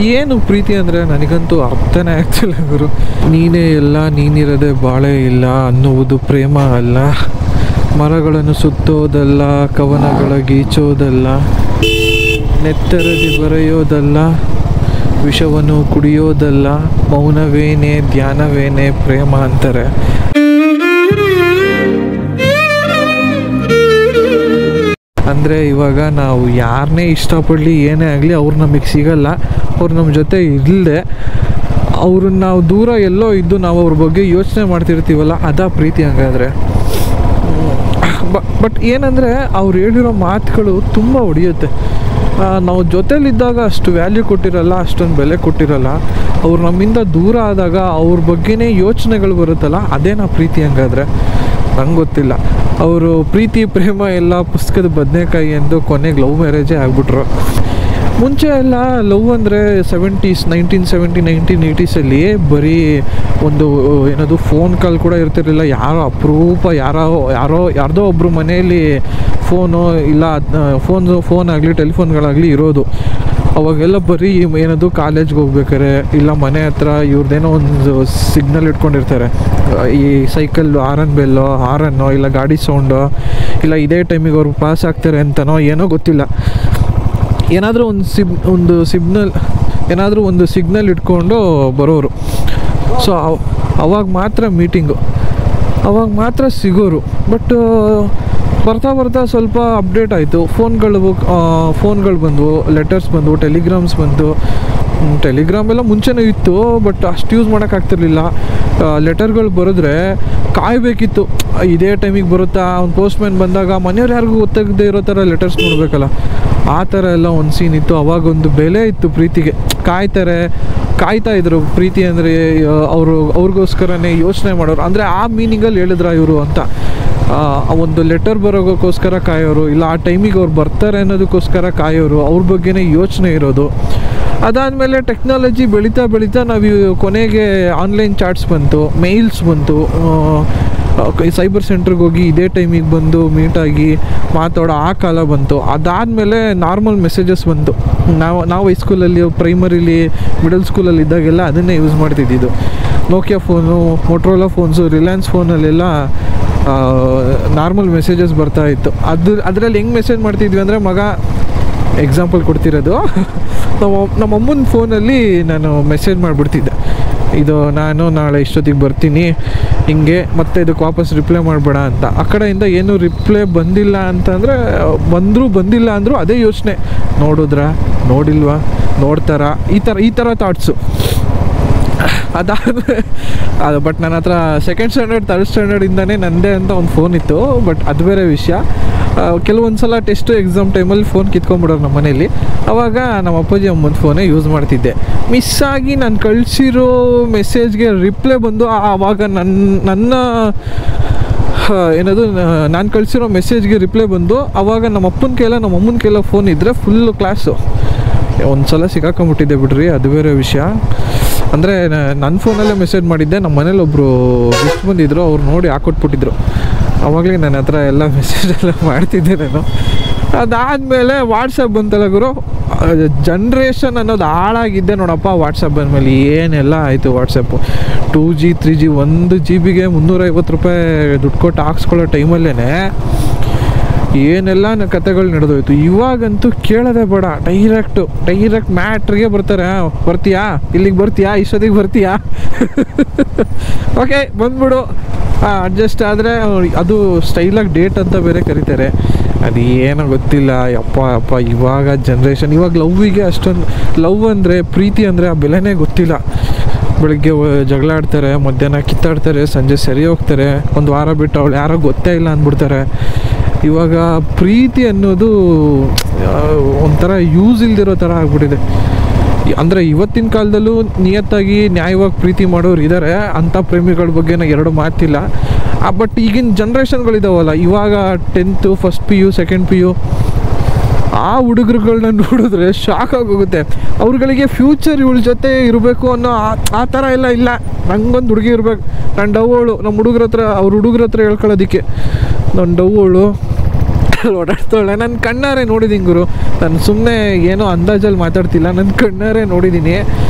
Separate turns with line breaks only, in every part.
ಏನು ಪ್ರೀತಿ ಅಂದರೆ ನನಗಂತೂ ಅರ್ಥನೇ ಆಗ್ತಿಲ್ಲ ಗುರು. ನೀನೇ ಎಲ್ಲ ನೀನಿರದೆ ಬಾಳೆ ಇಲ್ಲ ಅನ್ನುವುದು ಪ್ರೇಮ ಅಲ್ಲ, ಮರಗಳನ್ನು ಸುತ್ತೋದಲ್ಲ, ಕವನಗಳ ಗೀಚೋದಲ್ಲ, ನೆತ್ತರದಿ ಬರೆಯೋದಲ್ಲ, ವಿಷವನ್ನು ಕುಡಿಯೋದಲ್ಲ, ಮೌನವೇನೆ ಧ್ಯಾನವೇನೆ ಪ್ರೇಮ ಅಂತಾರೆ. ಅಂದರೆ ಇವಾಗ ನಾವು ಯಾರನ್ನೇ ಇಷ್ಟಪಡಲಿ ಏನೇ ಆಗಲಿ ಅವ್ರು ನಮಗೆ ಸಿಗಲ್ಲ, ಅವ್ರು ನಮ್ಮ ಜೊತೆ ಇರಲಿದೆ, ಅವ್ರನ್ನ ನಾವು ದೂರ ಎಲ್ಲೋ ಇದ್ದು ನಾವು ಅವ್ರ ಬಗ್ಗೆ ಯೋಚನೆ ಮಾಡ್ತಿರ್ತೀವಲ್ಲ, ಅದಾ ಪ್ರೀತಿ ಹಂಗಾದರೆ. ಬಟ್ ಏನಂದರೆ ಅವ್ರು ಹೇಳಿರೋ ಮಾತುಗಳು ತುಂಬ ಹೊಡೆಯುತ್ತೆ. ನಾವು ಜೊತೇಲಿದ್ದಾಗ ಅಷ್ಟು ವ್ಯಾಲ್ಯೂ ಕೊಟ್ಟಿರಲ್ಲ, ಅಷ್ಟೊಂದು ಬೆಲೆ ಕೊಟ್ಟಿರಲ್ಲ. ಅವ್ರು ನಮ್ಮಿಂದ ದೂರ ಆದಾಗ ಅವ್ರ ಬಗ್ಗೆನೇ ಯೋಚನೆಗಳು ಬರುತ್ತಲ್ಲ, ಅದೇನಾ ಪ್ರೀತಿ ಹಂಗಾದರೆ? ನಂಗೆ ಗೊತ್ತಿಲ್ಲ. ಅವರು ಪ್ರೀತಿ ಪ್ರೇಮ ಎಲ್ಲ ಪುಸ್ತಕದ ಬದನೆಕಾಯಿ ಎಂದು ಕೊನೆಗೆ ಲವ್ ಮ್ಯಾರೇಜೇ ಆಗಿಬಿಟ್ರು. ಮುಂಚೆ ಎಲ್ಲ ಲವ್ ಅಂದರೆ 1970 1980 ಬರೀ ಒಂದು ಏನದು ಫೋನ್ ಕಾಲ್ ಕೂಡ ಇರ್ತಿರಲಿಲ್ಲ. ಯಾರೋ ಅಪರೂಪ ಯಾರ್ದೋ ಒಬ್ಬರು ಮನೆಯಲ್ಲಿ ಫೋನು ಇಲ್ಲ, ಫೋನ್ ಆಗಲಿ ಟೆಲಿಫೋನ್ಗಳಾಗಲಿ ಇರೋದು. ಅವಾಗೆಲ್ಲ ಬರೀ ಏನದು ಕಾಲೇಜ್ಗೆ ಹೋಗ್ಬೇಕಾರೆ ಇಲ್ಲ ಮನೆ ಹತ್ರ ಇವ್ರದ್ದೇನೋ ಒಂದು ಸಿಗ್ನಲ್ ಇಟ್ಕೊಂಡಿರ್ತಾರೆ, ಈ ಸೈಕಲ್ ಹಾರನ್ನೋ ಇಲ್ಲ ಗಾಡಿ ಸೌಂಡೋ ಇಲ್ಲ ಇದೇ ಟೈಮಿಗೆ ಅವ್ರು ಪಾಸ್ ಆಗ್ತಾರೆ ಅಂತನೋ ಏನೋ ಗೊತ್ತಿಲ್ಲ, ಏನಾದರೂ ಒಂದು ಸಿಗ್ನಲ್ ಇಟ್ಕೊಂಡು ಬರೋರು. ಸೊ ಅವಾಗ ಮಾತ್ರ ಮೀಟಿಂಗು, ಅವಾಗ ಮಾತ್ರ ಸಿಗೋರು. ಬಟ್ ಬರ್ತಾ ಸ್ವಲ್ಪ ಅಪ್ಡೇಟ್ ಆಯಿತು. ಫೋನ್ಗಳು ಬಂದವು, ಲೆಟರ್ಸ್ ಬಂದವು, ಟೆಲಿಗ್ರಾಮ್ಸ್ ಬಂತು. ಟೆಲಿಗ್ರಾಮ್ ಎಲ್ಲ ಮುಂಚೆನೇ ಇತ್ತು, ಬಟ್ ಅಷ್ಟು ಯೂಸ್ ಮಾಡೋಕ್ಕಾಗ್ತಿರ್ಲಿಲ್ಲ. ಲೆಟರ್ಗಳು ಬರೆದ್ರೆ ಕಾಯಬೇಕಿತ್ತು, ಇದೇ ಟೈಮಿಗೆ ಬರುತ್ತಾ, ಒಂದು ಪೋಸ್ಟ್ಮ್ಯಾನ್ ಬಂದಾಗ ಮನೆಯವ್ರು ಯಾರಿಗೂ ಗೊತ್ತಾಗದೇ ಇರೋ ಥರ ಲೆಟರ್ಸ್ ನೋಡಬೇಕಲ್ಲ, ಆ ಥರ ಎಲ್ಲ ಒಂದು ಸೀನ್ ಇತ್ತು. ಅವಾಗೊಂದು ಬೆಲೆ ಇತ್ತು ಪ್ರೀತಿಗೆ. ಕಾಯ್ತಾ ಇದ್ರು. ಪ್ರೀತಿ ಅಂದರೆ ಅವ್ರಿಗೋಸ್ಕರನೇ ಯೋಚನೆ ಮಾಡೋರು, ಅಂದರೆ ಆ ಮೀನಿಂಗಲ್ಲಿ ಹೇಳಿದ್ರ ಇವರು ಅಂತ. ಒಂದು ಲೆಟರ್ ಬರೋಗೋಸ್ಕರ ಕಾಯೋರು, ಇಲ್ಲ ಆ ಟೈಮಿಗೆ ಅವ್ರು ಬರ್ತಾರೆ ಅನ್ನೋದಕ್ಕೋಸ್ಕರ ಕಾಯೋರು, ಅವ್ರ ಬಗ್ಗೆನೇ ಯೋಚನೆ ಇರೋದು. ಅದಾದಮೇಲೆ ಟೆಕ್ನಾಲಜಿ ಬೆಳೀತಾ ನಾವು ಕೊನೆಗೆ ಆನ್ಲೈನ್ ಚಾಟ್ಸ್ ಬಂತು, ಮೇಲ್ಸ್ ಬಂತು, ಸೈಬರ್ ಸೆಂಟ್ರಿಗೆ ಹೋಗಿ ಇದೇ ಟೈಮಿಗೆ ಬಂದು ಮೀಟಾಗಿ ಮಾತಾಡೋ ಆ ಕಾಲ ಬಂತು. ಅದಾದಮೇಲೆ ನಾರ್ಮಲ್ ಮೆಸೇಜಸ್ ಬಂತು. ನಾವು ಹೈಸ್ಕೂಲಲ್ಲಿ, ಪ್ರೈಮರಿಲಿ, ಮಿಡಲ್ ಸ್ಕೂಲಲ್ಲಿ ಇದ್ದಾಗೆಲ್ಲ ಅದನ್ನೇ ಯೂಸ್ ಮಾಡ್ತಿದ್ದಿದ್ದು. Nokia phone, Motorola phones, Reliance ಫೋನಲ್ಲೆಲ್ಲ ನಾರ್ಮಲ್ ಮೆಸೇಜಸ್ ಬರ್ತಾಯಿತ್ತು. ಅದರಲ್ಲಿ ಹೆಂಗೆ ಮೆಸೇಜ್ ಮಾಡ್ತಿದ್ವಿ ಅಂದರೆ, ಮಗ ಎಕ್ಸಾಂಪಲ್ ಕೊಡ್ತಿರೋದು, ನಮ್ಮ ಅಮ್ಮನ ಫೋನಲ್ಲಿ ನಾನು ಮೆಸೇಜ್ ಮಾಡಿಬಿಡ್ತಿದ್ದೆ, ಇದು ನಾನು ನಾಳೆ ಇಷ್ಟೊತ್ತಿಗೆ ಬರ್ತೀನಿ ಹಿಂಗೆ, ಮತ್ತೆ ಇದಕ್ಕೆ ವಾಪಸ್ ರಿಪ್ಲೈ ಮಾಡಬೇಡ ಅಂತ. ಆ ಕಡೆಯಿಂದ ಏನು ರಿಪ್ಲೈ ಬಂದಿಲ್ಲ ಅಂತಂದರೆ, ಬಂದಿಲ್ಲ ಅಂದರೂ ಅದೇ ಯೋಚನೆ, ನೋಡಿಲ್ವಾ, ನೋಡ್ತಾರಾ, ಈ ಥರ ಥಾಟ್ಸು. ಬಟ್ ನನ್ನ ಹತ್ರ ಸೆಕೆಂಡ್ ಸ್ಟ್ಯಾಂಡರ್ಡ್ ಥರ್ಡ್ ಸ್ಟ್ಯಾಂಡರ್ಡಿಂದನೇ ನನ್ನದೇ ಅಂತ ಒಂದು ಫೋನ್ ಇತ್ತು. ಬಟ್ ಅದು ಬೇರೆ ವಿಷಯ. ಕೆಲವೊಂದು ಸಲ ಟೆಸ್ಟು ಎಕ್ಸಾಮ್ ಟೈಮಲ್ಲಿ ಫೋನ್ ಕಿತ್ಕೊಂಡ್ಬಿಡೋರು ನಮ್ಮ ಮನೇಲಿ. ಆವಾಗ ನಮ್ಮ ಅಪ್ಪಾಜಿ ಅಮ್ಮನ ಫೋನೇ ಯೂಸ್ ಮಾಡ್ತಿದ್ದೆ. ಮಿಸ್ಸಾಗಿ ನಾನು ಕಳಿಸಿರೋ ಮೆಸೇಜ್ಗೆ ರಿಪ್ಲೈ ಬಂದು ಆವಾಗ ನಾನು ಕಳಿಸಿರೋ ಮೆಸೇಜ್ಗೆ ರಿಪ್ಲೈ ಬಂದು ಆವಾಗ ನಮ್ಮ ಅಮ್ಮನ ಕೈಲ ಫೋನ್ ಇದ್ದರೆ ಫುಲ್ಲು ಕ್ಲಾಸು. ಒಂದು ಸಲ ಸಿಕ್ಕಾಕೊಂಬಿಟ್ಟಿದ್ದೆ ಬಿಡ್ರಿ, ಅದು ಬೇರೆ ವಿಷಯ. ಅಂದರೆ ನನ್ನ ಫೋನಲ್ಲೇ ಮೆಸೇಜ್ ಮಾಡಿದ್ದೆ, ನಮ್ಮ ಮನೇಲಿ ಒಬ್ಬರು ಗೆಸ್ಟ್ ಬಂದಿದ್ದರು, ಅವ್ರು ನೋಡಿ ಹಾಕೊಟ್ಬಿಟ್ಟಿದ್ರು. ಆವಾಗಲೇ ನನ್ನ ಹತ್ರ ಎಲ್ಲ ಮೆಸೇಜೆಲ್ಲ ಮಾಡ್ತಿದ್ದೆ ನಾನು. ಅದಾದಮೇಲೆ ವಾಟ್ಸಪ್ ಬಂತಲ್ಲ ಗುರು, ಜನ್ರೇಷನ್ ಅನ್ನೋದು ಹಾಳಾಗಿದ್ದೆ ನೋಡಪ್ಪ. ವಾಟ್ಸಪ್ ಬಂದಮೇಲೆ ಏನೆಲ್ಲ ಆಯಿತು. ವಾಟ್ಸಪ್ಪು 2G 3G 1 GB 350 ರೂಪಾಯಿ ದುಡ್ಡು ಕೊಟ್ಟು ಹಾಕ್ಸ್ಕೊಳ್ಳೋ ಟೈಮಲ್ಲೇ ಏನೆಲ್ಲ ಕತೆಗಳು ನಡೆದೋಯ್ತು. ಇವಾಗಂತೂ ಕೇಳೋದೇ ಬೇಡ, ಡೈರೆಕ್ಟ್ ಮ್ಯಾಟ್ರಿಗೆ ಬರ್ತಾರೆ. ಇಲ್ಲಿಗೆ ಬರ್ತೀಯಾ, ಇಷ್ಟೊತ್ತಿಗೆ ಬರ್ತೀಯಾ, ಓಕೆ ಬಂದ್ಬಿಡು, ಅಡ್ಜಸ್ಟ್ ಆದರೆ ಅದು ಸ್ಟೈಲಾಗಿ ಡೇಟ್ ಅಂತ ಬೇರೆ ಕರೀತಾರೆ. ಅದು ಏನೋ ಗೊತ್ತಿಲ್ಲ. ಅಪ್ಪ ಇವಾಗ ಜನ್ರೇಷನ್, ಇವಾಗ ಲವ್ವಿಗೆ ಅಷ್ಟೊಂದು ಲವ್ ಅಂದರೆ, ಪ್ರೀತಿ ಅಂದರೆ ಆ ಬೆಲೆನೇ ಗೊತ್ತಿಲ್ಲ. ಬೆಳಗ್ಗೆ ಜಗಳ ಆಡ್ತಾರೆ, ಮಧ್ಯಾಹ್ನ ಕಿತ್ತಾಡ್ತಾರೆ, ಸಂಜೆ ಸರಿ ಹೋಗ್ತಾರೆ, ಒಂದು ವಾರ ಬಿಟ್ಟು ಅವಳು ಯಾರೋ ಗೊತ್ತೇ ಇಲ್ಲ ಅಂದ್ಬಿಡ್ತಾರೆ. ಇವಾಗ ಪ್ರೀತಿ ಅನ್ನೋದು ಒಂಥರ ಯೂಸ್ ಇಲ್ದಿರೋ ಥರ ಆಗ್ಬಿಟ್ಟಿದೆ. ಅಂದರೆ ಇವತ್ತಿನ ಕಾಲದಲ್ಲೂ ನಿಯತ್ತಾಗಿ ನ್ಯಾಯವಾಗಿ ಪ್ರೀತಿ ಮಾಡೋರು ಇದ್ದಾರೆ, ಅಂಥ ಪ್ರೇಮಿಗಳ ಬಗ್ಗೆ ಎರಡು ಮಾತಿಲ್ಲ. ಬಟ್ ಈಗಿನ ಜನ್ರೇಷನ್ಗಳಿದಾವಲ್ಲ, ಇವಾಗ 10th first PU second PU ಆ ಹುಡುಗರುಗಳನ್ನ ನೋಡಿದ್ರೆ ಶಾಕ್ ಆಗೋಗುತ್ತೆ. ಅವ್ರುಗಳಿಗೆ ಫ್ಯೂಚರ್ ಇವಳ ಜೊತೆ ಇರಬೇಕು ಅನ್ನೋ ಆ ಥರ ಎಲ್ಲ ಇಲ್ಲ. ನಂಗೊಂದು ಹುಡುಗಿ ಇರಬೇಕು, ನನ್ನ ಡವ್ವಳು, ನಮ್ಮ ಹುಡುಗ್ರ ಹತ್ರ ಹೇಳ್ಕೊಳ್ಳೋದಕ್ಕೆ, ನನ್ನ ಡವ್ವಳು ರೋಡಲ್ಲಿ ಓಡಾಡ್ತಾಳೆ. ನನ್ನ ಕಣ್ಣಾರೆ ನೋಡಿದ್ದೀನಿ ಗುರು, ನಾನು ಸುಮ್ಮನೆ ಏನೋ ಅಂದಾಜಲ್ಲಿ ಮಾತಾಡ್ತಿಲ್ಲ, ನನ್ನ ಕಣ್ಣಾರೆ ನೋಡಿದ್ದೀನಿ.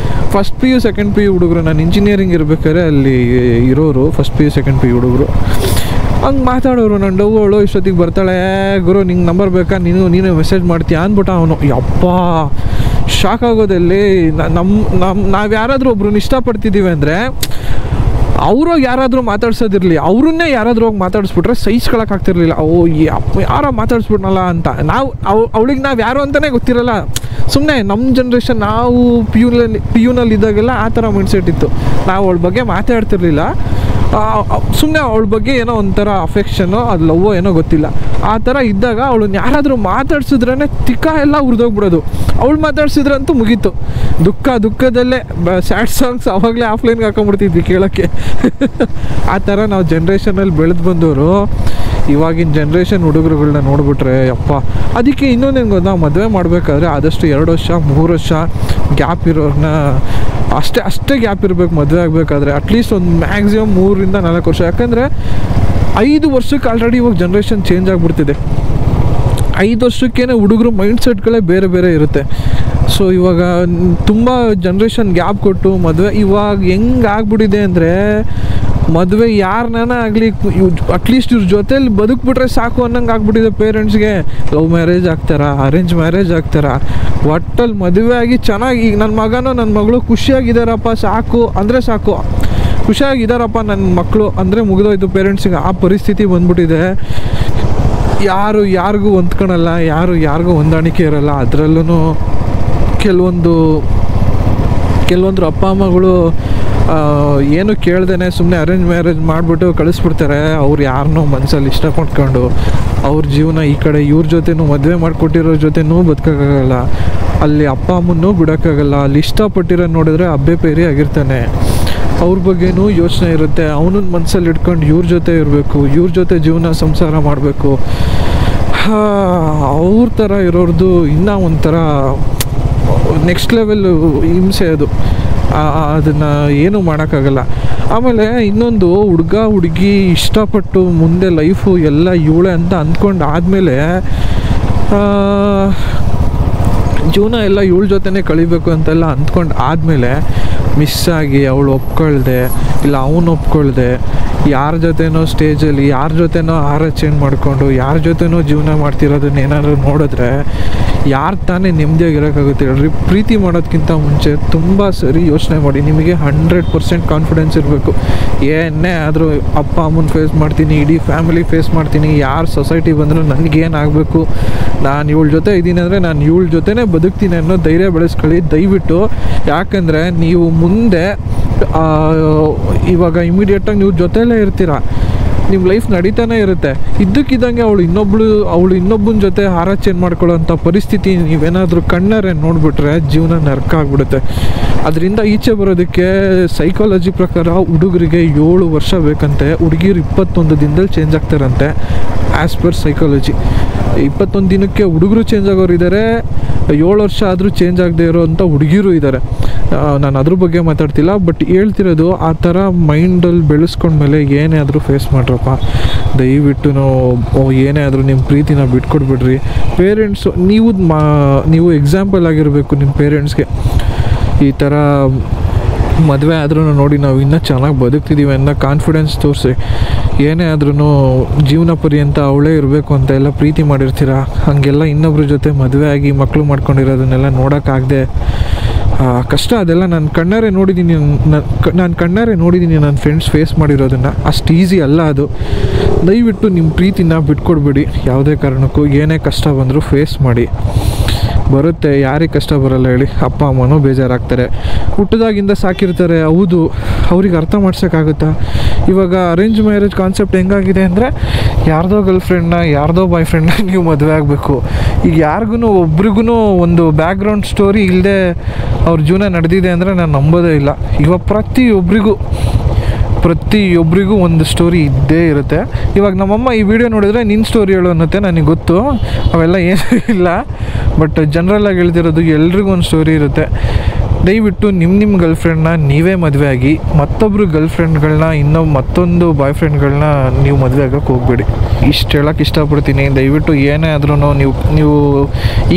First P U second P U ಹುಡುಗರು, ನಾನು ಇಂಜಿನಿಯರಿಂಗ್ ಇರ್ಬೇಕಾದ್ರೆ ಅಲ್ಲಿ ಇರೋರು first P U second P U ಹುಡುಗರು ಹಂಗೆ ಮಾತಾಡೋರು. ನನ್ನ ಡವ್ವಳು ಇಷ್ಟೊತ್ತಿಗೆ ಬರ್ತಾಳೆ, ಗುರು ನಿಂಗೆ ನಂಬರ್ ಬೇಕಾ, ನೀನು ಮೆಸೇಜ್ ಮಾಡ್ತೀಯಾ ಅಂದ್ಬಿಟ್ಟು ಅವನು. ಯಪ್ಪ ಶಾಕ್ ಆಗೋದಲ್ಲಿ. ನಾವು ಯಾರಾದರೂ ಒಬ್ರನ್ನ ಇಷ್ಟಪಡ್ತಿದ್ದೀವಿ ಅಂದರೆ ಅವರು ಯಾರಾದರೂ ಮಾತಾಡ್ಸೋದಿರಲಿ, ಅವ್ರನ್ನೇ ಯಾರಾದರೂ ಹೋಗಿ ಮಾತಾಡಿಸ್ಬಿಟ್ರೆ ಸಹಿಸ್ಕೊಳಕ್ಕಾಗ್ತಿರ್ಲಿಲ್ಲ. ಯಾರೋ ಮಾತಾಡಿಸ್ಬಿಟ್ನಲ್ಲ ಅಂತ. ಅವಳಿಗೆ ನಾವು ಯಾರು ಅಂತಲೇ ಗೊತ್ತಿರಲ್ಲ. ಸುಮ್ಮನೆ ನಮ್ಮ ಜನ್ರೇಷನ್ ನಾವು ಪಿ ಯುನಲ್ಲಿ ಇದ್ದಾಗೆಲ್ಲ ಆ ಥರ ಮೈಂಡ್ಸೆಟ್ ಇತ್ತು. ನಾವು ಅವಳ ಬಗ್ಗೆ ಮಾತಾಡ್ತಿರ್ಲಿಲ್ಲ, ಸುಮ್ಮನೆ ಅವಳ ಬಗ್ಗೆ ಏನೋ ಒಂಥರ ಅಫೆಕ್ಷನೋ ಅದು ಲವ್ವೋ ಏನೋ ಗೊತ್ತಿಲ್ಲ. ಆ ಥರ ಇದ್ದಾಗ ಅವಳನ್ನ ಯಾರಾದರೂ ಮಾತಾಡ್ಸಿದ್ರೇ ತಿಕ್ಕ ಎಲ್ಲ ಹುರಿದೋಗ್ಬಿಡೋದು. ಅವಳು ಮಾತಾಡ್ಸಿದ್ರಂತೂ ಮುಗೀತು. ದುಃಖದಲ್ಲೇ ಸ್ಯಾಡ್ ಸಾಂಗ್ಸ್ ಆವಾಗಲೇ ಆಫ್ಲೈನ್ಗೆ ಹಾಕೊಂಡ್ಬಿಡ್ತಿದ್ವಿ ಕೇಳೋಕ್ಕೆ. ಆ ಥರ ನಾವು ಜನ್ರೇಷನಲ್ಲಿ ಬೆಳೆದು ಬಂದವರು ಇವಾಗಿನ ಜನ್ರೇಷನ್ ಹುಡುಗರುಗಳನ್ನ ನೋಡಿಬಿಟ್ರೆ ಯಪ್ಪ. ಅದಕ್ಕೆ ಇನ್ನೊಂದೇನು ಗೊತ್ತಾ, ಮದುವೆ ಮಾಡಬೇಕಾದ್ರೆ ಆದಷ್ಟು 2 ವರ್ಷ 3 ವರ್ಷ ಗ್ಯಾಪ್ ಇರೋರನ್ನ ಅಷ್ಟೇ ಗ್ಯಾಪ್ ಇರಬೇಕು ಮದುವೆ ಆಗಬೇಕಾದ್ರೆ. ಅಟ್ಲೀಸ್ಟ್ ಒಂದು ಮ್ಯಾಕ್ಸಿಮಮ್ 3 ರಿಂದ 4 ವರ್ಷ. ಯಾಕಂದರೆ 5 ವರ್ಷಕ್ಕೆ ಆಲ್ರೆಡಿ ಇವಾಗ ಜನ್ರೇಷನ್ ಚೇಂಜ್ ಆಗಿಬಿಡ್ತಿದೆ. 5 ವರ್ಷಕ್ಕೇ ಹುಡುಗರು ಮೈಂಡ್ಸೆಟ್ಗಳೇ ಬೇರೆ ಬೇರೆ ಇರುತ್ತೆ. ಸೊ ಇವಾಗ ತುಂಬ ಜನ್ರೇಷನ್ ಗ್ಯಾಪ್ ಕೊಟ್ಟು ಮದುವೆ ಇವಾಗ ಹೆಂಗೆ ಆಗ್ಬಿಟ್ಟಿದೆ ಅಂದರೆ, ಮದುವೆ ಯಾರನ್ನ ಆಗಲಿ ಅಟ್ಲೀಸ್ಟ್ ಇವ್ರ ಜೊತೇಲಿ ಬದುಕ್ಬಿಟ್ರೆ ಸಾಕು ಅನ್ನಂಗೆ ಆಗ್ಬಿಟ್ಟಿದೆ ಪೇರೆಂಟ್ಸ್ಗೆ. ಲವ್ ಮ್ಯಾರೇಜ್ ಆಗ್ತಾರಾ, ಅರೇಂಜ್ ಮ್ಯಾರೇಜ್ ಆಗ್ತಾರಾ, ಒಟ್ಟಲ್ಲಿ ಮದುವೆ ಆಗಿ ಚೆನ್ನಾಗಿ ಈಗ ನನ್ನ ಮಗನೋ ನನ್ನ ಮಗಳು ಖುಷಿಯಾಗಿದ್ದಾರಪ್ಪ ಸಾಕು ಅಂದರೆ ಸಾಕು, ಖುಷಿಯಾಗಿದ್ದಾರಪ್ಪ ನನ್ನ ಮಕ್ಕಳು ಅಂದರೆ ಮುಗಿದೋಯ್ತು ಪೇರೆಂಟ್ಸಿಗೆ. ಆ ಪರಿಸ್ಥಿತಿ ಬಂದ್ಬಿಟ್ಟಿದೆ. ಯಾರಿಗೂ ಹೊಂದ್ಕೊಳಲ್ಲ, ಯಾರಿಗೂ ಹೊಂದಾಣಿಕೆ ಇರಲ್ಲ. ಅದರಲ್ಲೂ ಕೆಲವೊಂದು ಅಪ್ಪ ಅಮ್ಮಗಳು ಏನು ಕೇಳ್ದೇನೆ ಸುಮ್ಮನೆ ಅರೇಂಜ್ ಮ್ಯಾರೇಜ್ ಮಾಡಿಬಿಟ್ಟು ಕಳಿಸ್ಬಿಡ್ತಾರೆ. ಅವ್ರು ಯಾರನ್ನೋ ಮನಸ್ಸಲ್ಲಿ ಇಷ್ಟಪಡ್ಕೊಂಡು ಅವ್ರ ಜೀವನ ಈ ಕಡೆ ಇವ್ರ ಜೊತೆನೂ ಮದುವೆ ಮಾಡಿಕೊಟ್ಟಿರೋ ಜೊತೆನೂ ಬದುಕೋಕ್ಕಾಗಲ್ಲ, ಅಲ್ಲಿ ಅಪ್ಪ ಅಮ್ಮನ್ನೂ ಬಿಡೋಕ್ಕಾಗಲ್ಲ. ಅಲ್ಲಿ ಇಷ್ಟಪಟ್ಟಿರೋ ನೋಡಿದ್ರೆ ಅಬ್ಬೆ ಪೇರಿ ಆಗಿರ್ತಾನೆ. ಅವ್ರ ಬಗ್ಗೆನೂ ಯೋಚನೆ ಇರುತ್ತೆ. ಅವನನ್ನ ಮನಸ್ಸಲ್ಲಿ ಇಟ್ಕೊಂಡು ಇವ್ರ ಜೊತೆ ಇರಬೇಕು, ಇವ್ರ ಜೊತೆ ಜೀವನ ಸಂಸಾರ ಮಾಡಬೇಕು. ಅವ್ರ ಥರ ಇರೋರ್ದು ಇನ್ನೂ ಒಂಥರ ನೆಕ್ಸ್ಟ್ ಲೆವೆಲ್ ಹಿಂಸೆ ಅದು. ಅದನ್ನು ಏನೂ ಮಾಡೋಕ್ಕಾಗಲ್ಲ. ಆಮೇಲೆ ಇನ್ನೊಂದು, ಹುಡುಗಿ ಇಷ್ಟಪಟ್ಟು ಮುಂದೆ ಲೈಫು ಎಲ್ಲ ಇವಳೆ ಅಂತ ಅಂದ್ಕೊಂಡು ಆದಮೇಲೆ ಜೀವನ ಎಲ್ಲ ಇವಳ ಜೊತೆನೇ ಕಳಿಬೇಕು ಅಂತೆಲ್ಲ ಅಂದ್ಕೊಂಡು ಆದಮೇಲೆ ಮಿಸ್ಸಾಗಿ ಅವಳು ಒಪ್ಕೊಳ್ದೆ ಇಲ್ಲ ಅವನು ಒಪ್ಕೊಳ್ದೆ ಯಾರ ಜೊತೆನೋ ಸ್ಟೇಜಲ್ಲಿ ಯಾರ ಜೊತೆನೋ ಆಹಾರ ಚೇಂಜ್ ಮಾಡಿಕೊಂಡು ಯಾರ ಜೊತೆನೋ ಜೀವನ ಮಾಡ್ತಿರೋದನ್ನ ಏನಾದರೂ ನೋಡಿದ್ರೆ ಯಾರು ತಾನೇ ನೆಮ್ಮದಿಯಾಗಿರೋಕ್ಕಾಗುತ್ತೆ ಹೇಳ್ರಿ? ಪ್ರೀತಿ ಮಾಡೋದಕ್ಕಿಂತ ಮುಂಚೆ ತುಂಬ ಸರಿ ಯೋಚನೆ ಮಾಡಿ. ನಿಮಗೆ 100% ಕಾನ್ಫಿಡೆನ್ಸ್ ಇರಬೇಕು. ಏನೇ ಆದರೂ ಅಪ್ಪ ಅಮ್ಮನ ಫೇಸ್ ಮಾಡ್ತೀನಿ, ಇಡೀ ಫ್ಯಾಮಿಲಿ ಫೇಸ್ ಮಾಡ್ತೀನಿ, ಯಾರು ಸೊಸೈಟಿ ಬಂದರೂ ನನಗೇನಾಗಬೇಕು, ನಾನು ಇವಳ ಜೊತೆ ಇದ್ದೀನಿ ಅಂದರೆ ನಾನು ಇವಳ ಜೊತೆನೇ ಬದುಕ್ತೀನಿ ಅನ್ನೋ ಧೈರ್ಯ ಬೆಳೆಸ್ಕೊಳ್ಳಿ ದಯವಿಟ್ಟು. ಯಾಕಂದರೆ ನೀವು ಮುಂದೆ ಇವಾಗ ಇಮಿಡಿಯೇಟಾಗಿ ನೀವು ಜೊತೆಯಲ್ಲೇ ಇರ್ತೀರ, ನಿಮ್ಮ ಲೈಫ್ ನಡೀತಾನೆ ಇರುತ್ತೆ. ಇದ್ದಕ್ಕಿದ್ದಂಗೆ ಅವಳು ಇನ್ನೊಬ್ಬನ ಜೊತೆ ಹಾರ ಚೇಂಜ್ ಮಾಡ್ಕೊಳ್ಳೋಂಥ ಪರಿಸ್ಥಿತಿ ನೀವೇನಾದರೂ ಕಣ್ಣಾರೆ ನೋಡಿಬಿಟ್ರೆ ಜೀವನ ನರ್ಕ ಆಗಿಬಿಡುತ್ತೆ. ಅದರಿಂದ ಈಚೆ ಬರೋದಕ್ಕೆ ಸೈಕಾಲಜಿ ಪ್ರಕಾರ ಹುಡುಗರಿಗೆ 7 ವರ್ಷ ಬೇಕಂತೆ, ಹುಡುಗಿರು 21 ದಿನದಲ್ಲಿ ಚೇಂಜ್ ಆಗ್ತಾರಂತೆ ಆ್ಯಸ್ ಪರ್ ಸೈಕಾಲಜಿ. 21 ದಿನಕ್ಕೆ ಹುಡುಗರು ಚೇಂಜ್ ಆಗೋರು ಇದ್ದಾರೆ, 7 ವರ್ಷ ಆದರೂ ಚೇಂಜ್ ಆಗದೆ ಇರೋವಂಥ ಹುಡುಗಿರು ಇದ್ದಾರೆ. ನಾನು ಅದ್ರ ಬಗ್ಗೆ ಮಾತಾಡ್ತಿಲ್ಲ, ಬಟ್ ಹೇಳ್ತಿರೋದು ಆ ಥರ ಮೈಂಡಲ್ಲಿ ಬೆಳೆಸ್ಕೊಂಡ್ಮೇಲೆ ಏನೇ ಆದರೂ ಫೇಸ್ ಮಾಡ್ರಪ್ಪ ದಯವಿಟ್ಟು. ಏನೇ ಆದರೂ ನಿಮ್ಮ ಪ್ರೀತಿನ ಬಿಟ್ಕೊಡ್ಬಿಡ್ರಿ. ಪೇರೆಂಟ್ಸು ನೀವು ಎಕ್ಸಾಂಪಲ್ ಆಗಿರಬೇಕು ನಿಮ್ಮ ಪೇರೆಂಟ್ಸ್ಗೆ. ಈ ಥರ ಮದುವೆ ಆದ್ರೂ ನೋಡಿ ನಾವು ಇನ್ನೂ ಚೆನ್ನಾಗಿ ಬದುಕ್ತಿದ್ದೀವಿ ಅನ್ನೋ ಕಾನ್ಫಿಡೆನ್ಸ್ ತೋರಿಸಿ. ಏನೇ ಆದ್ರೂ ಜೀವನ ಪರ್ಯಂತ ಅವಳೇ ಇರಬೇಕು ಅಂತ ಎಲ್ಲ ಪ್ರೀತಿ ಮಾಡಿರ್ತೀರ, ಹಾಗೆಲ್ಲ ಇನ್ನೊಬ್ರ ಜೊತೆ ಮದುವೆ ಆಗಿ ಮಕ್ಕಳು ಮಾಡ್ಕೊಂಡಿರೋದನ್ನೆಲ್ಲ ನೋಡೋಕ್ಕಾಗದೆ ಕಷ್ಟ. ಅದೆಲ್ಲ ನಾನು ಕಣ್ಣಾರೆ ನೋಡಿದ್ದೀನಿ ನನ್ನ ಫ್ರೆಂಡ್ಸ್ ಫೇಸ್ ಮಾಡಿರೋದನ್ನು. ಅಷ್ಟು ಈಸಿ ಅಲ್ಲ ಅದು. ದಯವಿಟ್ಟು ನಿಮ್ಮ ಪ್ರೀತಿನ ಬಿಟ್ಕೊಡ್ಬೇಡಿ ಯಾವುದೇ ಕಾರಣಕ್ಕೂ. ಏನೇ ಕಷ್ಟ ಬಂದರೂ ಫೇಸ್ ಮಾಡಿ. ಬರುತ್ತೆ, ಯಾರಿಗೆ ಕಷ್ಟ ಬರಲ್ಲ ಹೇಳಿ? ಅಪ್ಪ ಅಮ್ಮನೂ ಬೇಜಾರಾಗ್ತಾರೆ, ಹುಟ್ಟಿದಾಗಿಂದ ಸಾಕಿರ್ತಾರೆ. ಹೌದು, ಅವ್ರಿಗೆ ಅರ್ಥ ಮಾಡ್ಸೋಕ್ಕಾಗುತ್ತಾ? ಇವಾಗ ಅರೇಂಜ್ ಮ್ಯಾರೇಜ್ ಕಾನ್ಸೆಪ್ಟ್ ಹೆಂಗಾಗಿದೆ ಅಂದರೆ, ಯಾರ್ದೋ ಗರ್ಲ್ ಫ್ರೆಂಡ್ನ ಯಾರ್ದೋ ಬಾಯ್ ಫ್ರೆಂಡ್ನ ನೀವು ಮದುವೆ ಆಗಬೇಕು. ಈಗ ಒಬ್ರಿಗೂ ಒಂದು ಬ್ಯಾಕ್ಗ್ರೌಂಡ್ ಸ್ಟೋರಿ ಇಲ್ಲದೆ ಅವ್ರ ಜೀವನ ನಡೆದಿದೆ ಅಂದರೆ ನಾನು ನಂಬೋದೇ ಇಲ್ಲ. ಇವಾಗ ಪ್ರತಿಯೊಬ್ಬರಿಗೂ ಒಂದು ಸ್ಟೋರಿ ಇದ್ದೇ ಇರುತ್ತೆ. ಇವಾಗ ನಮ್ಮಮ್ಮ ಈ ವಿಡಿಯೋ ನೋಡಿದ್ರೆ ನಿನ್ನ ಸ್ಟೋರಿ ಹೇಳು ಅನ್ನತ್ತೆ, ನನಗೆ ಗೊತ್ತು ಅವೆಲ್ಲ ಏನೂ ಇಲ್ಲ. ಬಟ್ ಜನ್ರಲ್ಲಾಗಿ ಹೇಳ್ತಿರೋದು ಎಲ್ರಿಗೂ ಒಂದು ಸ್ಟೋರಿ ಇರುತ್ತೆ. ದಯವಿಟ್ಟು ನಿಮ್ಮ ಗರ್ಲ್ಫ್ರೆಂಡ್ನ ನೀವೇ ಮದುವೆ ಆಗಿ ಮತ್ತೊಬ್ಬರು ಗರ್ಲ್ಫ್ರೆಂಡ್ಗಳನ್ನ ಮತ್ತೊಂದು ಬಾಯ್ ಫ್ರೆಂಡ್ಗಳನ್ನ ನೀವು ಮದುವೆ ಆಗೋಕ್ಕೆ ಹೋಗಬೇಡಿ. ಇಷ್ಟು ಹೇಳೋಕ್ಕೆ ಇಷ್ಟಪಡ್ತೀನಿ. ದಯವಿಟ್ಟು ಏನೇ ಆದ್ರೂ ನೀವು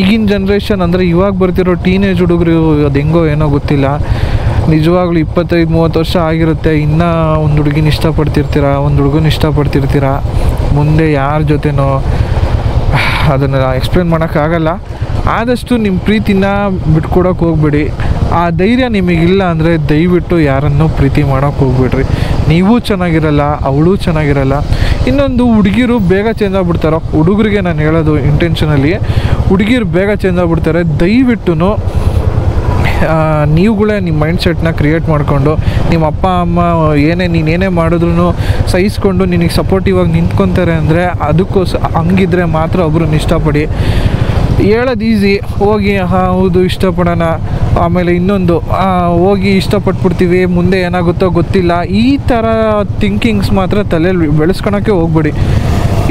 ಈಗಿನ ಜನ್ರೇಷನ್ ಅಂದರೆ ಇವಾಗ ಬರ್ತಿರೋ ಟೀನೇಜ್ ಹುಡುಗರು ಅದು ಹೆಂಗೋ ಏನೋ ಗೊತ್ತಿಲ್ಲ, ನಿಜವಾಗ್ಲೂ 25-30 ವರ್ಷ ಆಗಿರುತ್ತೆ, ಇನ್ನೂ ಒಂದು ಹುಡುಗಿನ ಇಷ್ಟಪಡ್ತಿರ್ತೀರ, ಒಂದು ಹುಡುಗನ ಇಷ್ಟಪಡ್ತಿರ್ತೀರ. ಮುಂದೆ ಯಾರ ಜೊತೆನೋ ಅದನ್ನು ಎಕ್ಸ್ಪ್ಲೇನ್ ಮಾಡೋಕ್ಕಾಗಲ್ಲ. ಆದಷ್ಟು ನಿಮ್ಮ ಪ್ರೀತಿನ ಬಿಟ್ಕೊಡೋಕೆ ಹೋಗ್ಬೇಡಿ. ಆ ಧೈರ್ಯ ನಿಮಗಿಲ್ಲ ಅಂದರೆ ದಯವಿಟ್ಟು ಯಾರನ್ನೂ ಪ್ರೀತಿ ಮಾಡೋಕ್ಕೆ ಹೋಗ್ಬೇಡ್ರಿ. ನೀವೂ ಚೆನ್ನಾಗಿರಲ್ಲ, ಅವಳು ಚೆನ್ನಾಗಿರಲ್ಲ. ಇನ್ನೊಂದು, ಹುಡುಗಿರು ಬೇಗ ಚೇಂಜ್ ಆಗ್ಬಿಡ್ತಾರೋ, ಹುಡುಗರಿಗೆ ನಾನು ಹೇಳೋದು ಇಂಟೆನ್ಷನಲ್ಲಿ, ಹುಡುಗಿರು ಬೇಗ ಚೇಂಜ್ ಆಗ್ಬಿಡ್ತಾರೆ. ದಯವಿಟ್ಟು ನೀವುಗಳೇ ನಿಮ್ಮ ಮೈಂಡ್ ಸೆಟ್ನ ಕ್ರಿಯೇಟ್ ಮಾಡಿಕೊಂಡು ನಿಮ್ಮ ಅಪ್ಪ ಅಮ್ಮ ನೀನೇನೇ ಮಾಡಿದ್ರು ಸಹಿಸ್ಕೊಂಡು ನಿನಗೆ ಸಪೋರ್ಟಿವಾಗಿ ನಿಂತ್ಕೊತಾರೆ ಅಂದರೆ ಹಂಗಿದ್ರೆ ಮಾತ್ರ ಒಬ್ರನ್ನ ಇಷ್ಟಪಡಿ. ಹೇಳೋದು ಈಸಿ, ಹೋಗಿ ಹೌದು ಇಷ್ಟಪಡೋಣ, ಆಮೇಲೆ ಇನ್ನೊಂದು ಹೋಗಿ ಇಷ್ಟಪಟ್ಬಿಡ್ತೀವಿ, ಮುಂದೆ ಏನಾಗುತ್ತೋ ಗೊತ್ತಿಲ್ಲ. ಈ ಥರ ಥಿಂಕಿಂಗ್ಸ್ ಮಾತ್ರ ತಲೆಯಲ್ಲಿ ಬೆಳೆಸ್ಕೊಳಕ್ಕೆ ಹೋಗ್ಬೇಡಿ.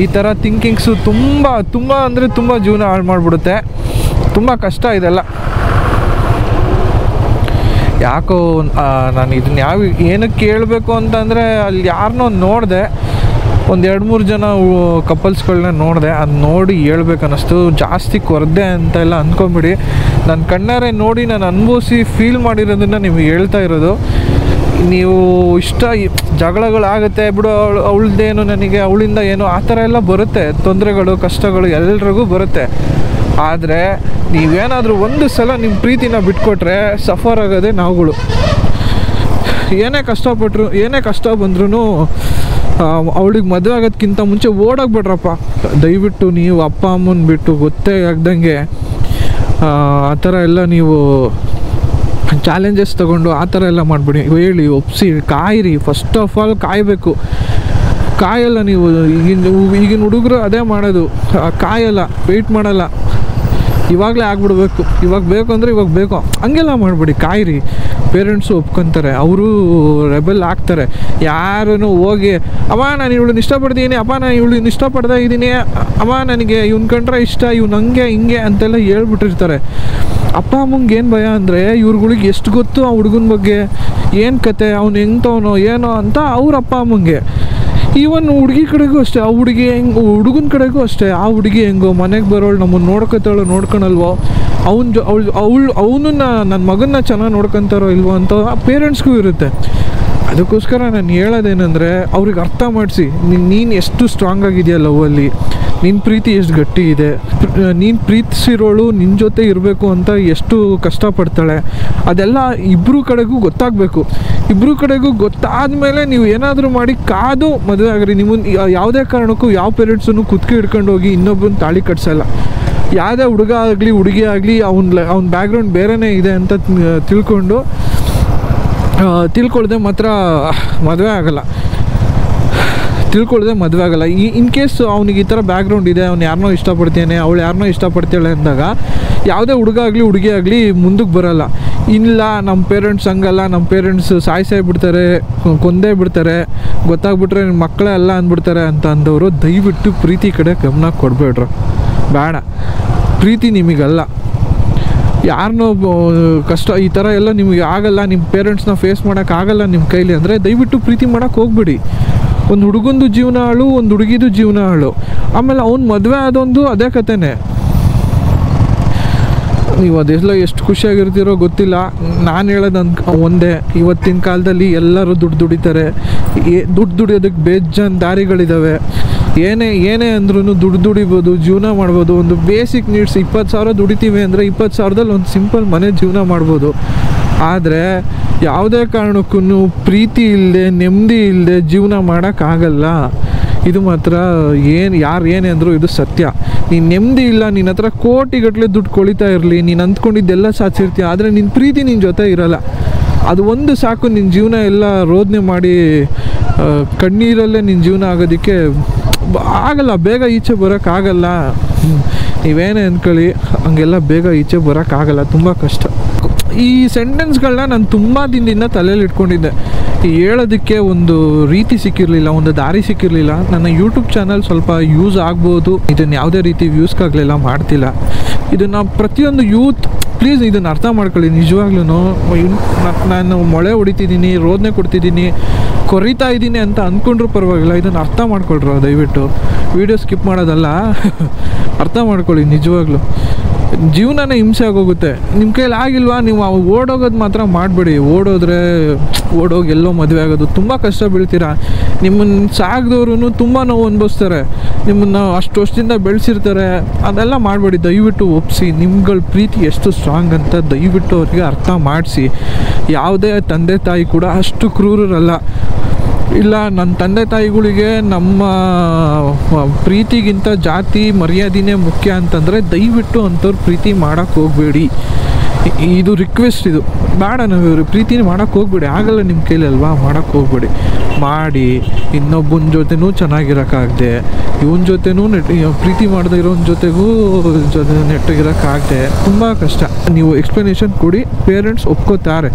ಈ ಥರ ಥಿಂಕಿಂಗ್ಸು ತುಂಬ ಅಂದರೆ ತುಂಬ ಜೀವನ ಹಾಳು ಮಾಡಿಬಿಡುತ್ತೆ. ತುಂಬ ಕಷ್ಟ ಇದೆಲ್ಲ. ಯಾಕೋ ನಾನು ಇದನ್ನ ಏನಕ್ಕೆ ಕೇಳಬೇಕು ಅಂತಂದರೆ, ಅಲ್ಲಿ ಯಾರನ್ನೋ ನೋಡಿದೆ, ಒಂದು 2-3 ಜನ ಕಪಲ್ಸ್ಗಳನ್ನ ನೋಡಿದೆ. ಅದು ನೋಡಿ ಹೇಳ್ಬೇಕು ಅನ್ನಿಸ್ತು. ಜಾಸ್ತಿ ಕೊರದೆ ಅಂತೆಲ್ಲ ಅಂದ್ಕೊಂಬಿಡಿ. ನನ್ನ ಕಣ್ಣಾರೆ ನೋಡಿ ನಾನು ಅನುಭವಿಸಿ ಫೀಲ್ ಮಾಡಿರೋದನ್ನು ನಿಮಗೆ ಹೇಳ್ತಾ ಇರೋದು. ನೀವು ಜಗಳಗಳಾಗುತ್ತೆ ಬಿಡು, ಅವಳದ್ದೇನು ನನಗೆ ಅವಳಿಂದ ಏನು ಆ ಥರ ಎಲ್ಲ ಬರುತ್ತೆ, ತೊಂದರೆಗಳು ಕಷ್ಟಗಳು ಎಲ್ರಿಗೂ ಬರುತ್ತೆ. ಆದರೆ ನೀವೇನಾದರೂ ಒಂದು ಸಲ ನಿಮ್ಮ ಪ್ರೀತಿನ ಬಿಟ್ಕೊಟ್ರೆ ಸಫರ್ ಆಗೋದೇ ನಾವುಗಳು. ಏನೇ ಕಷ್ಟ ಬಂದ್ರೂ ಅವಳಿಗೆ ಮದುವೆ ಆಗೋದಕ್ಕಿಂತ ಮುಂಚೆ ಓಡೋಗ್ಬಿಡ್ರಪ್ಪ. ದಯವಿಟ್ಟು ನೀವು ಅಪ್ಪ ಅಮ್ಮನ ಬಿಟ್ಟು ಗೊತ್ತೇ ಆಗ್ದಂಗೆ ಆ ಥರ ಎಲ್ಲ ನೀವು ಚಾಲೆಂಜಸ್ ತೊಗೊಂಡು ಆ ಥರ ಎಲ್ಲ ಮಾಡಿಬಿಡಿ. ಹೇಳಿ ಒಪ್ಪಿಸಿ ಕಾಯಿರಿ. ಫಸ್ಟ್ ಆಫ್ ಆಲ್ ಕಾಯಬೇಕು. ಕಾಯಲ್ಲ ನೀವು. ಈಗಿನ ಹುಡುಗರು ಅದೇ ಮಾಡೋದು, ಕಾಯಲ್ಲ, ವೆಯ್ಟ್ ಮಾಡಲ್ಲ. ಇವಾಗಲೇ ಆಗ್ಬಿಡ್ಬೇಕು, ಇವಾಗ ಬೇಕು ಅಂದರೆ ಇವಾಗ ಬೇಕು, ಹಂಗೆಲ್ಲ ಮಾಡಿಬಿಡಿ. ಕಾಯಿರಿ. ಪೇರೆಂಟ್ಸು ಒಪ್ಕೊತಾರೆ, ಅವರು ರೆಬೆಲ್ ಆಗ್ತಾರೆ. ಯಾರೂ ಹೋಗಿ ಅಮ್ಮ ನಾನು ಇವಳನ್ನ ಇಷ್ಟಪಡ್ತೀನಿ, ಅಪ್ಪ ನಾನು ಇವಳನ್ನ ಇಷ್ಟಪಡ್ತಾ ಇದ್ದೀನಿ, ಅಮ್ಮ ನನಗೆ ಇವ್ನ ಕಂಡ್ರೆ ಇಷ್ಟ, ಇವ್ನು ಹಂಗೆ ಹಿಂಗೆ ಅಂತೆಲ್ಲ ಹೇಳ್ಬಿಟ್ಟಿರ್ತಾರೆ. ಅಪ್ಪ ಅಮ್ಮಂಗೆ ಏನು ಭಯ ಅಂದರೆ ಇವ್ರುಗಳಿಗೆ ಎಷ್ಟು ಗೊತ್ತು ಆ ಹುಡುಗನ ಬಗ್ಗೆ, ಏನು ಕತೆ, ಅವ್ನು ಹೆಂಗ್ತವನೋ ಏನೋ ಅಂತ ಅವ್ರ ಅಪ್ಪ ಅಮ್ಮಂಗೆ. ಈವನ್ ಹುಡುಗಿ ಕಡೆಗೂ ಅಷ್ಟೇ, ಆ ಹುಡುಗಿ ಹುಡುಗನ ಕಡೆಗೂ ಅಷ್ಟೇ. ಆ ಹುಡುಗಿ ಹೆಂಗೋ ಮನೆಗೆ ಬರೋಳು ನಮ್ಮನ್ನು ನೋಡ್ಕೊಳಲ್ವೋ, ಅವನನ್ನ ನನ್ನ ಮಗನ್ನ ಚೆನ್ನಾಗಿ ನೋಡ್ಕೊತಾರೋ ಇಲ್ವೋ ಅಂತ ಪೇರೆಂಟ್ಸ್ಗೂ ಇರುತ್ತೆ. ಅದಕ್ಕೋಸ್ಕರ ನಾನು ಹೇಳೋದೇನೆಂದರೆ, ಅವ್ರಿಗೆ ಅರ್ಥ ಮಾಡಿಸಿ, ನೀನು ಎಷ್ಟು ಸ್ಟ್ರಾಂಗ್ ಆಗಿದೆಯಾ ಲವ್ವಲ್ಲಿ, ನಿನ್ನ ಪ್ರೀತಿ ಎಷ್ಟು ಗಟ್ಟಿ ಇದೆ, ನೀನು ಪ್ರೀತಿಸಿರೋಳು ನಿನ್ನ ಜೊತೆ ಇರಬೇಕು ಅಂತ ಎಷ್ಟು ಕಷ್ಟಪಡ್ತಾಳೆ, ಅದೆಲ್ಲ ಇಬ್ಬರು ಕಡೆಗೂ ಗೊತ್ತಾಗಬೇಕು. ಇಬ್ಬರು ಕಡೆಗೂ ಗೊತ್ತಾದಮೇಲೆ ನೀವು ಏನಾದರೂ ಮಾಡಿ ಕಾದು ಮದುವೆ ಆಗ್ರಿ. ನಿಮ್ಮನ್ನು ಯಾವುದೇ ಕಾರಣಕ್ಕೂ ಯಾವ ಪೇರೆಂಟ್ಸನ್ನು ಕುತ್ಕೆ ಹಿಡ್ಕೊಂಡು ಹೋಗಿ ಇನ್ನೊಬ್ಬರನ್ನ ತಾಳಿ ಕಟ್ಸಲ್ಲ. ಯಾವುದೇ ಹುಡುಗ ಆಗಲಿ ಹುಡುಗಿ ಆಗಲಿ ಅವ್ನ ಬ್ಯಾಕ್ಗ್ರೌಂಡ್ ಬೇರೆಯೇ ಇದೆ ಅಂತ ತಿಳ್ಕೊಳ್ದೆ ಮಾತ್ರ ಮದುವೆ ಆಗಲ್ಲ. ಇನ್ ಕೇಸ್ ಅವ್ನಿಗೆ ಈ ಥರ ಬ್ಯಾಕ್ಗ್ರೌಂಡ್ ಇದೆ, ಅವ್ನು ಯಾರನ್ನೋ ಇಷ್ಟಪಡ್ತೇನೆ, ಅವಳು ಯಾರನ್ನೋ ಇಷ್ಟಪಡ್ತಾಳೆ ಅಂದಾಗ ಯಾವುದೇ ಹುಡುಗ ಆಗಲಿ ಹುಡುಗಿ ಆಗಲಿ ಮುಂದಕ್ಕೆ ಬರೋಲ್ಲ. ಇಲ್ಲ ನಮ್ಮ ಪೇರೆಂಟ್ಸ್ ಹಂಗಲ್ಲ, ನಮ್ಮ ಪೇರೆಂಟ್ಸ್ ಸಾಯಿಸಾಯ್ಬಿಡ್ತಾರೆ, ಕೊಂದೇ ಬಿಡ್ತಾರೆ, ಗೊತ್ತಾಗ್ಬಿಟ್ರೆ ನಿಮ್ಮ ಮಕ್ಕಳೇ ಅಲ್ಲ ಅಂದ್ಬಿಡ್ತಾರೆ ಅಂತ ಅಂದವರು ದಯವಿಟ್ಟು ಪ್ರೀತಿ ಕಡೆ ಗಮನ ಕೊಡಬೇಡ್ರು. ಬೇಡ, ಪ್ರೀತಿ ನಿಮಗಲ್ಲ. ಯಾರನ್ನೋ ಕಷ್ಟ ಈ ಥರ ಎಲ್ಲ ನಿಮಗೆ ಆಗಲ್ಲ, ನಿಮ್ಮ ಪೇರೆಂಟ್ಸ್ನ ಫೇಸ್ ಮಾಡೋಕ್ಕಾಗಲ್ಲ ನಿಮ್ಮ ಕೈಲಿ ಅಂದರೆ ದಯವಿಟ್ಟು ಪ್ರೀತಿ ಮಾಡೋಕ್ಕೆ ಹೋಗ್ಬಿಡಿ. ಒಂದು ಹುಡುಗಂದು ಜೀವನ ಹಾಳು, ಒಂದು ಹುಡುಗಿದು ಜೀವನ ಹಾಳು. ಆಮೇಲೆ ಅವ್ನು ಮದುವೆ ಆದೊಂದು ಅದೇ ಕತೆನೇ. ನೀವು ಅದೆಲ್ಲ ಎಷ್ಟು ಖುಷಿಯಾಗಿರ್ತೀರೋ ಗೊತ್ತಿಲ್ಲ. ನಾನು ಹೇಳೋದು ಒಂದೇ, ಇವತ್ತಿನ ಕಾಲದಲ್ಲಿ ಎಲ್ಲರೂ ದುಡಿತಾರೆ. ದುಡ್ಡು ದುಡಿಯೋದಕ್ಕೆ ಬೇಜಾನ್ ದಾರಿಗಳಿದ್ದಾವೆ. ಏನೇ ಅಂದ್ರೂ ದುಡಿಬೋದು, ಜೀವನ ಮಾಡ್ಬೋದು. ಒಂದು ಬೇಸಿಕ್ ನೀಡ್ಸ್ 20,000 ದುಡಿತೀವಿ ಅಂದರೆ 20,000ದಲ್ಲಿ ಒಂದು ಸಿಂಪಲ್ ಮನೆ ಜೀವನ ಮಾಡ್ಬೋದು. ಆದರೆ ಯಾವುದೇ ಕಾರಣಕ್ಕೂ ಪ್ರೀತಿ ಇಲ್ಲದೆ, ನೆಮ್ಮದಿ ಇಲ್ಲದೆ ಜೀವನ ಮಾಡೋಕ್ಕಾಗಲ್ಲ. ಇದು ಮಾತ್ರ ಯಾರು ಏನೇ ಅಂದರೂ ಇದು ಸತ್ಯ. ನೀನು ನೆಮ್ಮದಿ ಇಲ್ಲ, ನಿನ್ನ ಹತ್ರ ಕೋಟಿಗಟ್ಟಲೆ ದುಡ್ಡು ಕೊಳಿತಾ ಇರಲಿ, ನೀನು ಅಂದ್ಕೊಂಡಿದ್ದೆಲ್ಲ ಸಾಧಿಸಿರ್ತೀಯ, ಆದರೆ ನಿನ್ನ ಪ್ರೀತಿ ನಿನ್ನ ಜೊತೆ ಇರೋಲ್ಲ. ಅದು ಒಂದು ಸಾಕು, ನಿನ್ನ ಜೀವನ ಎಲ್ಲ ರೋದನೆ ಮಾಡಿ ಕಣ್ಣೀರಲ್ಲೇ ನಿನ್ನ ಜೀವನ ಆಗೋದಕ್ಕೆ ಆಗಲ್ಲ. ಬೇಗ ಈಚೆ ಬರೋಕ್ಕಾಗಲ್ಲ. ನೀವೇನೇ ಅಂದ್ಕೊಳ್ಳಿ, ಹಂಗೆಲ್ಲ ಬೇಗ ಈಚೆ ಬರೋಕ್ಕಾಗಲ್ಲ, ತುಂಬ ಕಷ್ಟ. ಈ ಸೆಂಟೆನ್ಸ್ಗಳನ್ನ ನಾನು ತುಂಬ ದಿನದಿಂದ ತಲೆಯಲ್ಲಿ ಇಟ್ಕೊಂಡಿದ್ದೆ. ಹೇಳೋದಕ್ಕೆ ಒಂದು ರೀತಿ ಸಿಕ್ಕಿರಲಿಲ್ಲ, ಒಂದು ದಾರಿ ಸಿಕ್ಕಿರಲಿಲ್ಲ. ನನ್ನ ಯೂಟ್ಯೂಬ್ ಚಾನಲ್ ಸ್ವಲ್ಪ ಯೂಸ್ ಆಗ್ಬೋದು, ಇದನ್ನು ಯಾವುದೇ ರೀತಿ ವ್ಯೂಸ್ಗಾಗಲೆಲ್ಲ ಮಾಡ್ತಿಲ್ಲ. ಇದನ್ನು ಪ್ರತಿಯೊಂದು ಯೂತ್ ಪ್ಲೀಸ್ ಇದನ್ನು ಅರ್ಥ ಮಾಡ್ಕೊಳ್ಳಿ. ನಿಜವಾಗ್ಲೂ ನಾನು ಮೊಳೆ ಹೊಡಿತಿದ್ದೀನಿ, ರೋದನೆ ಕೊಡ್ತಿದ್ದೀನಿ, ಕೊರಿತಾ ಇದ್ದೀನಿ ಅಂತ ಅಂದ್ಕೊಂಡ್ರೂ ಪರವಾಗಿಲ್ಲ. ಇದನ್ನು ಅರ್ಥ ಮಾಡ್ಕೊಳ್ರು ದಯವಿಟ್ಟು. ವೀಡಿಯೋ ಸ್ಕಿಪ್ ಮಾಡೋದಲ್ಲ, ಅರ್ಥ ಮಾಡ್ಕೊಳ್ಳಿ. ನಿಜವಾಗ್ಲೂ ಜೀವನನೇ ಹಿಂಸೆ ಆಗೋಗುತ್ತೆ. ನಿಮ್ಮ ಕೈಲಿ ಆಗಿಲ್ವಾ, ನೀವು ಓಡೋಗೋದು ಮಾತ್ರ ಮಾಡಬೇಡಿ. ಓಡೋಗಿ ಎಲ್ಲೋ ಮದುವೆ ಆಗೋದು ತುಂಬ ಕಷ್ಟ ಬೀಳ್ತೀರಾ. ನಿಮ್ಮನ್ನು ಸಾಕಿದವ್ರು ತುಂಬ ನೋವು ಅನುಭವಿಸ್ತಾರೆ, ನಿಮ್ಮನ್ನು ಅಷ್ಟು ವರ್ಷದಿಂದ ಬೆಳೆಸಿರ್ತಾರೆ. ಅದೆಲ್ಲ ಮಾಡಬೇಡಿ ದಯವಿಟ್ಟು. ಒಪ್ಪಿಸಿ ನಿಮ್ಗಳ ಪ್ರೀತಿ ಎಷ್ಟು ಸ್ಟ್ರಾಂಗ್ ಅಂತ ದಯವಿಟ್ಟು ಅವ್ರಿಗೆ ಅರ್ಥ ಮಾಡಿಸಿ. ಯಾವುದೇ ತಂದೆ ತಾಯಿ ಕೂಡ ಅಷ್ಟು ಕ್ರೂರರಲ್ಲ. ಇಲ್ಲ, ನನ್ನ ತಂದೆ ತಾಯಿಗಳಿಗೆ ನಮ್ಮ ಪ್ರೀತಿಗಿಂತ ಜಾತಿ ಮರ್ಯಾದೆನೇ ಮುಖ್ಯ ಅಂತಂದರೆ ದಯವಿಟ್ಟು ಅಂಥವ್ರು ಪ್ರೀತಿ ಮಾಡೋಕ್ಕೆ ಹೋಗಬೇಡಿ. ಇದು ರಿಕ್ವೆಸ್ಟ್, ಇದು ಬೇಡ. ನಾವು ಪ್ರೀತಿನೇ ಮಾಡೋಕ್ಕೆ ಹೋಗ್ಬೇಡಿ. ಆಗಲ್ಲ ನಿಮ್ಮ ಕೈಲಿ ಅಲ್ವಾ, ಮಾಡೋಕ್ಕೆ ಹೋಗ್ಬೇಡಿ. ಮಾಡಿ ಇನ್ನೊಬ್ಬನ ಜೊತೆನೂ ಚೆನ್ನಾಗಿರೋಕ್ಕಾಗದೆ, ಇವನ ಜೊತೆನೂ ಪ್ರೀತಿ ಮಾಡದೇ ಇರೋನ ಜೊತೆಗೂ ನೆಟ್ಟಗಿರೋಕ್ಕಾಗದೆ ತುಂಬ ಕಷ್ಟ. ನೀವು ಎಕ್ಸ್ಪ್ಲನೇಷನ್ ಕೊಡಿ, ಪೇರೆಂಟ್ಸ್ ಒಪ್ಕೋತಾರೆ.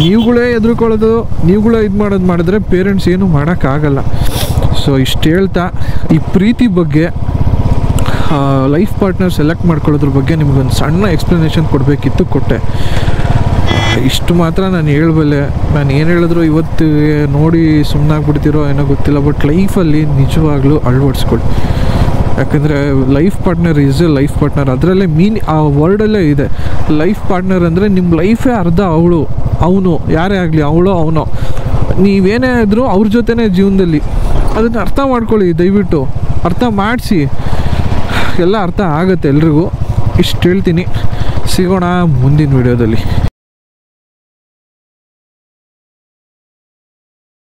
ನೀವುಗಳೇ ಎದುರ್ಕೊಳ್ಳೋದು, ನೀವುಗಳೇ ಇದು ಮಾಡಿದ್ರೆ ಪೇರೆಂಟ್ಸ್ ಏನು ಮಾಡೋಕ್ಕಾಗಲ್ಲ. ಸೊ ಇಷ್ಟು ಹೇಳ್ತಾ, ಈ ಪ್ರೀತಿ ಬಗ್ಗೆ, ಲೈಫ್ ಪಾರ್ಟ್ನರ್ ಸೆಲೆಕ್ಟ್ ಮಾಡ್ಕೊಳ್ಳೋದ್ರ ಬಗ್ಗೆ ನಿಮಗೊಂದು ಸಣ್ಣ ಎಕ್ಸ್ಪ್ಲನೇಷನ್ ಕೊಡಬೇಕಿತ್ತು, ಕೊಟ್ಟೆ. ಇಷ್ಟು ಮಾತ್ರ ನಾನು ಹೇಳಬಲ್ಲೆ. ನಾನು ಏನು ಹೇಳಿದ್ರು ಇವತ್ತು ನೋಡಿ ಸುಮ್ಮನಾಗ್ಬಿಡ್ತಿರೋ ಏನೋ ಗೊತ್ತಿಲ್ಲ, ಬಟ್ ಲೈಫಲ್ಲಿ ನಿಜವಾಗ್ಲೂ ಅಳವಡಿಸ್ಕೊಳ್ಳಿ. ಯಾಕಂದರೆ life partner is A life partner. ಅದರಲ್ಲೇ ಆ ವರ್ಡಲ್ಲೇ ಇದೆ. ಲೈಫ್ ಪಾರ್ಟ್ನರ್ ಅಂದರೆ ನಿಮ್ಮ ಲೈಫೇ ಅರ್ಧ ಅವನು ಯಾರೇ ಆಗಲಿ, ಅವನೋ ನೀವೇನೇ ಆದರೂ ಅವ್ರ ಜೊತೆನೇ ಜೀವನದಲ್ಲಿ. ಅದನ್ನು ಅರ್ಥ ಮಾಡ್ಕೊಳ್ಳಿ ದಯವಿಟ್ಟು. ಅರ್ಥ ಮಾಡಿಸಿ, ಎಲ್ಲ ಅರ್ಥ ಆಗುತ್ತೆ ಎಲ್ರಿಗೂ. ಇಷ್ಟು ಹೇಳ್ತೀನಿ. ಸಿಗೋಣ ಮುಂದಿನ ವಿಡಿಯೋದಲ್ಲಿ.